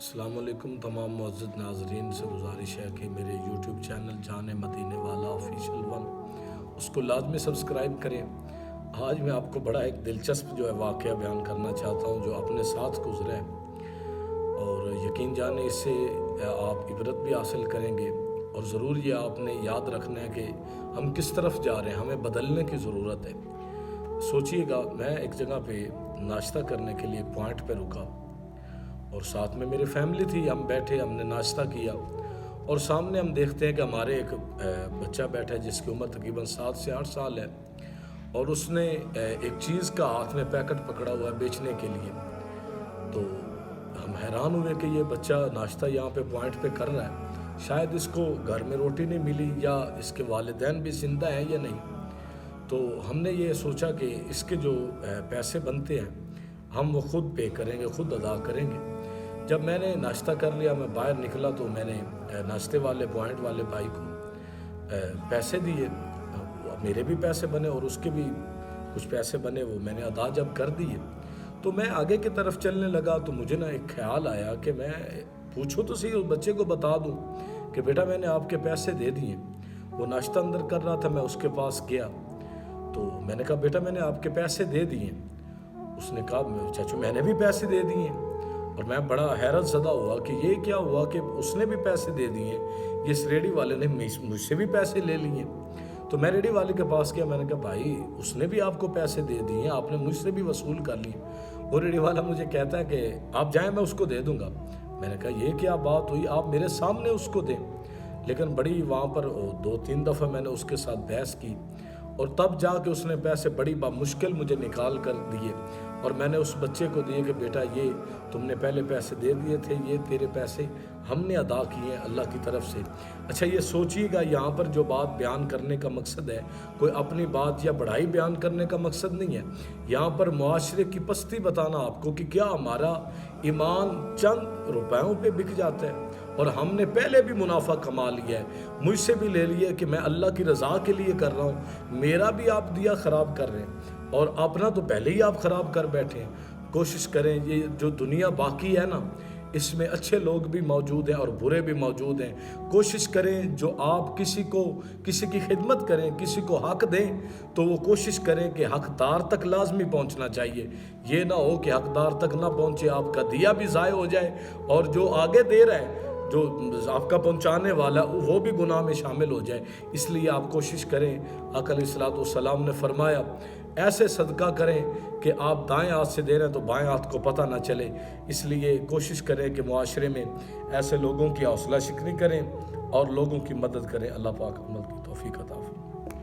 السلام علیکم تمام معزز ناظرین سے گزارش ہے کہ میرے یوٹیوب چینل جان مدینے والا آفیشیل 1 اس کو لازمی سبسکرائب کریں۔ آج میں آپ کو بڑا ایک دلچسپ واقعہ بیان کرنا چاہتا ہوں جو اپنے ساتھ گزرا ہے، اور یقین جانیں اس سے آپ عبرت بھی حاصل کریں گے، اور ضرور یہ آپ نے یاد رکھنا ہے کہ ہم کس طرف جا رہے ہیں، ہمیں بدلنے کی ضرورت ہے۔ سوچئے گا، میں ایک جگہ پہ ناشتہ کرنے کے لیے ایک پوائنٹ پہ رکا، اور ساتھ میں میری فیملی تھی۔ ہم بیٹھے، ہم نے ناشتہ کیا، اور سامنے ہم دیکھتے ہیں کہ ہمارے ایک بچہ بیٹھا ہے جس کی عمر تقریباً 7 سے 8 سال ہے، اور اس نے ایک چیز کا ہاتھ میں پیکٹ پکڑا ہوا ہے بیچنے کے لیے۔ تو ہم حیران ہوئے کہ یہ بچہ ناشتہ یہاں پہ پوائنٹ پہ کر رہا ہے، شاید اس کو گھر میں روٹی نہیں ملی، یا اس کے والدین بھی زندہ ہیں یا نہیں۔ تو ہم نے یہ سوچا کہ اس کے جو پیسے بنتے ہیں ہم وہ خود پے کریں گے، خود ادا کریں گے۔ جب میں نے ناشتہ کر لیا، میں باہر نکلا تو میں نے ناشتے والے پوائنٹ والے بھائی کو پیسے دیے، میرے بھی پیسے بنے اور اس کے بھی کچھ پیسے بنے، وہ میں نے ادا جب کر دیے تو میں آگے کی طرف چلنے لگا، تو مجھے ایک خیال آیا کہ میں پوچھوں تو صحیح، اس بچے کو بتا دوں کہ بیٹا میں نے آپ کے پیسے دے دیے۔ وہ ناشتہ اندر کر رہا تھا، میں اس کے پاس گیا تو میں نے کہا بیٹا میں نے آپ کے پیسے دے دیے۔ اس نے کہا چاچو میں نے بھی پیسے دے دیے، اور میں بڑا حیرت زدہ ہوا کہ یہ کیا ہوا کہ اس نے بھی پیسے دے دیے، اس ریڈی والے نے مجھ سے بھی پیسے لے لیے۔ تو میں ریڈی والے کے پاس گیا، میں نے کہا بھائی اس نے بھی آپ کو پیسے دے دیے، آپ نے مجھ سے بھی وصول کر لیے۔ وہ ریڈی والا مجھے کہتا ہے کہ آپ جائیں میں اس کو دے دوں گا۔ میں نے کہا یہ کیا بات ہوئی، آپ میرے سامنے اس کو دیں۔ لیکن بڑی وہاں پر 2-3 دفعہ میں نے اس کے ساتھ بحث کی، اور تب جا کے اس نے پیسے بڑی مشکل مجھے نکال کر دیے، اور میں نے اس بچے کو دیے کہ بیٹا یہ تم نے پہلے پیسے دے دیے تھے، یہ تیرے پیسے ہم نے ادا کیے ہیں اللہ کی طرف سے۔ اچھا یہ سوچئے گا، یہاں پر جو بات بیان کرنے کا مقصد ہے، کوئی اپنی بات یا بڑائی بیان کرنے کا مقصد نہیں ہے، یہاں پر معاشرے کی پستی بتانا آپ کو کہ کیا ہمارا ایمان چند روپیوں پہ بک جاتا ہے، اور ہم نے پہلے بھی منافع کما لیا ہے، مجھ سے بھی لے لیا کہ میں اللہ کی رضا کے لیے کر رہا ہوں، میرا بھی آپ دیا خراب کر رہے ہیں، اور اپنا تو پہلے ہی آپ خراب کر بیٹھے ہیں۔ کوشش کریں، یہ جو دنیا باقی ہے نا، اس میں اچھے لوگ بھی موجود ہیں اور برے بھی موجود ہیں۔ کوشش کریں جو آپ کسی کی خدمت کریں، کسی کو حق دیں، تو وہ کوشش کریں کہ حقدار تک لازمی پہنچنا چاہیے۔ یہ نہ ہو کہ حقدار تک نہ پہنچے، آپ کا دیا بھی ضائع ہو جائے، اور جو آگے دے رہا ہے، جو آپ کا پہنچانے والا وہ بھی گناہ میں شامل ہو جائے۔ اس لیے آپ کوشش کریں، آقا علیہ الصلوۃ والسلام نے فرمایا ایسے صدقہ کریں کہ آپ دائیں ہاتھ سے دے رہے ہیں تو بائیں ہاتھ کو پتہ نہ چلے۔ اس لیے کوشش کریں کہ معاشرے میں ایسے لوگوں کی حوصلہ شکنی کریں اور لوگوں کی مدد کریں۔ اللہ پاک عمل کی توفیق عطا فرمائے۔